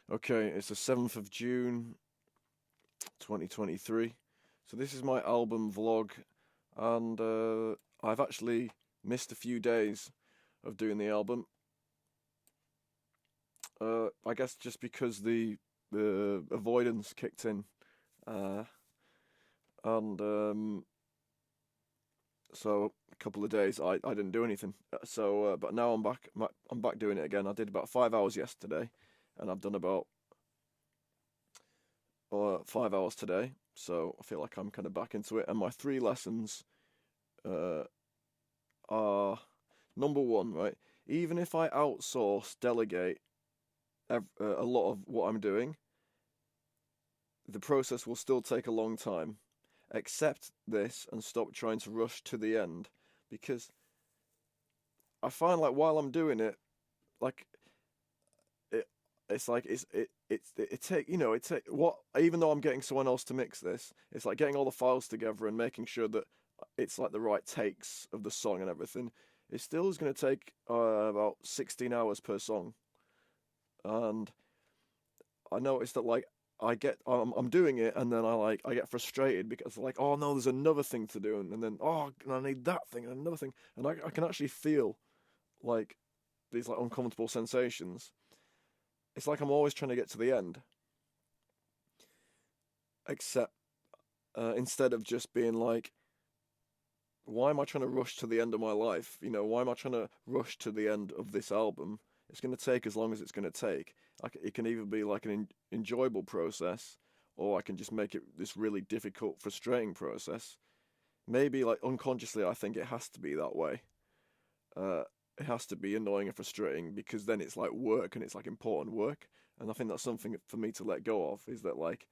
Okay, it's the 7th of June, 2023. So this is my album vlog, and I've actually missed a few days of doing the album. I guess just because the avoidance kicked in, uh, and so a couple of days I didn't do anything. But now I'm back doing it again. I did about 5 hours yesterday, and I've done about 5 hours today. So I feel like I'm kind of back into it. And my three lessons uh, are number one, right? Even if I outsource, delegate a lot of what I'm doing, the process will still take a long time. Accept this and stop trying to rush to the end, because I find like while I'm doing it, like it, it's like it take it take what even though I'm getting someone else to mix this, it's like getting all the files together and making sure that it's like the right takes of the song and everything. It still is going to take about 16 hours per song, and I noticed that like I'm doing it and then I get frustrated because like, oh no, there's another thing to do, and then oh, I need that thing and another thing, and I can actually feel like these like uncomfortable sensations. It's like I'm always trying to get to the end, except instead of just being like, why am I trying to rush to the end of my life? Why am I trying to rush to the end of this album? It's going to take as long as it's going to take. It can either be like an enjoyable process, or I can just make it this really difficult, frustrating process. Maybe like unconsciously, I think it has to be that way. Uh, it has to be annoying and frustrating because then it's like work and it's like important work. And I think that's something for me to let go of, is that like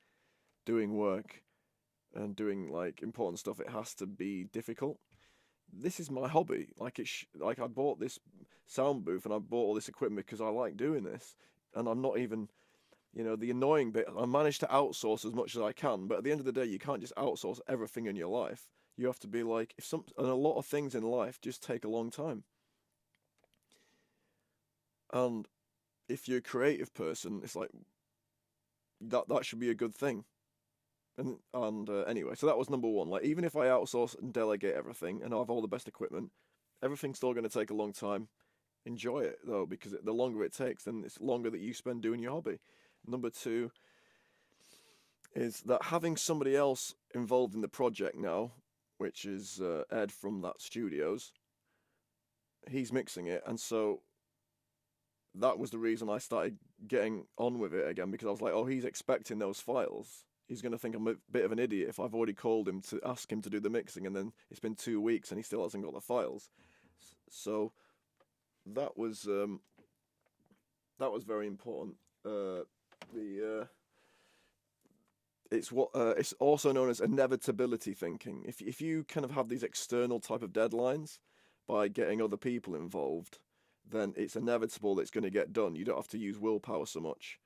doing work and doing like important stuff, it has to be difficult. This is my hobby. Like I bought this sound booth and I bought all this equipment because I like doing this, and I'm not even the annoying bit. I managed to outsource as much as I can, but at the end of the day, you can't just outsource everything in your life. You have to be like, and a lot of things in life just take a long time, and if you're a creative person, it's like that should be a good thing. And anyway, so that was number one. Like, even if I outsource and delegate everything and I have all the best equipment, everything's still going to take a long time. Enjoy it though, because the longer it takes, then it's longer that you spend doing your hobby. Number two is that having somebody else involved in the project now, which is Ed from that studios, he's mixing it, and so that was the reason I started getting on with it again, because I was like, oh, he's expecting those files. He's going to think I'm a bit of an idiot if I've already called him to ask him to do the mixing, and then it's been 2 weeks and he still hasn't got the files. So that was um, that was very important. The It's also known as inevitability thinking. If you kind of have these external type of deadlines by getting other people involved, then it's inevitable that it's going to get done. You don't have to use willpower so much.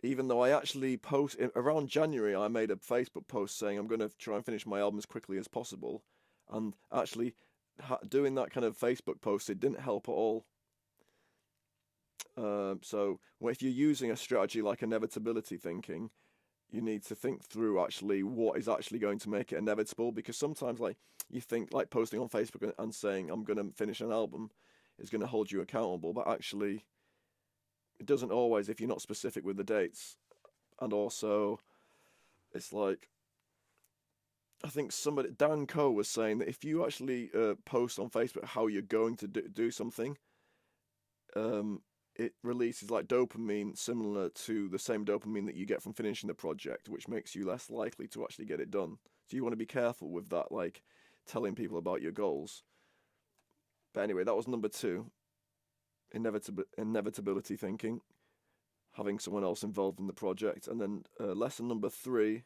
Even though I actually around January, I made a Facebook post saying I'm going to try and finish my album as quickly as possible, and actually doing that kind of Facebook post, it didn't help at all. So if you're using a strategy like inevitability thinking, you need to think through actually what is actually going to make it inevitable, because sometimes like you think like posting on Facebook and saying I'm going to finish an album is going to hold you accountable, but actually it doesn't always if you're not specific with the dates. And also it's like, I think somebody, Dan Coe, was saying that if you actually post on Facebook how you're going to do something, um, it releases like dopamine similar to the same dopamine that you get from finishing the project, which makes you less likely to actually get it done. So you want to be careful with that, like telling people about your goals. But anyway, that was number two, inevitability thinking, having someone else involved in the project. And then lesson number three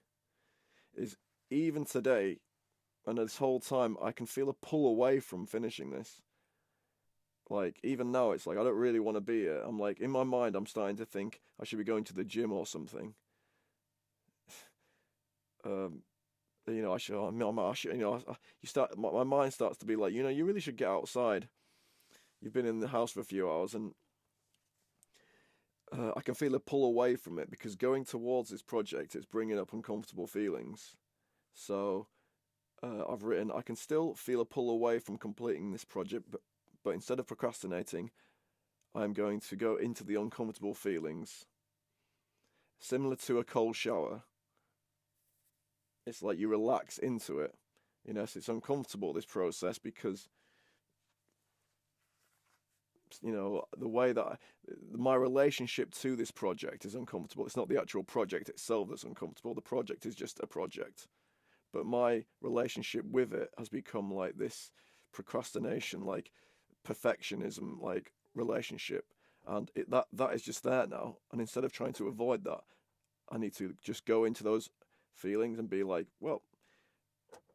is, even today, and this whole time, I can feel a pull away from finishing this. Like, even now, it's like, I don't really want to be here. I'm like, in my mind, I'm starting to think I should be going to the gym or something. Um, I should, I should, you start, my mind starts to be like, you really should get outside. You've been in the house for a few hours, and I can feel a pull away from it because going towards this project, it's bringing up uncomfortable feelings. So I've written, I can still feel a pull away from completing this project, but instead of procrastinating, I'm going to go into the uncomfortable feelings. Similar to a cold shower, it's like you relax into it. So it's uncomfortable, this process, because the way that my relationship to this project is uncomfortable. It's not the actual project itself that's uncomfortable. The project is just a project, but my relationship with it has become like this procrastination, like perfectionism, like relationship, and that is just there now. And instead of trying to avoid that, I need to just go into those feelings and be like, well,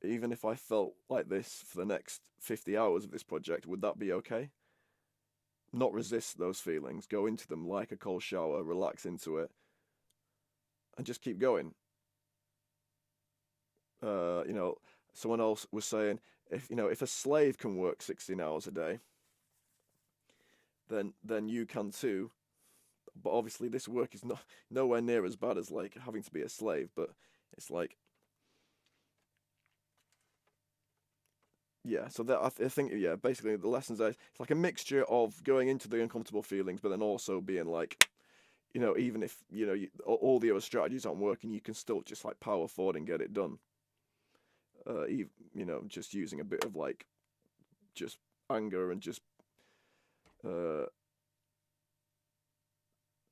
even if I felt like this for the next 50 hours of this project, would that be okay? Not resist those feelings, go into them like a cold shower, relax into it, and just keep going. Someone else was saying, if a slave can work 16 hours a day, then you can too. But obviously, this work is not nowhere near as bad as like having to be a slave. But it's like, yeah. So that I think, yeah, basically the lessons are, it's like a mixture of going into the uncomfortable feelings, but then also being like, even if all the other strategies aren't working, you can still just like power forward and get it done. Just using a bit of like just anger and just uh,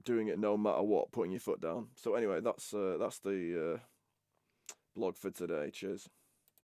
doing it no matter what, putting your foot down. So anyway, that's the blog for today. Cheers.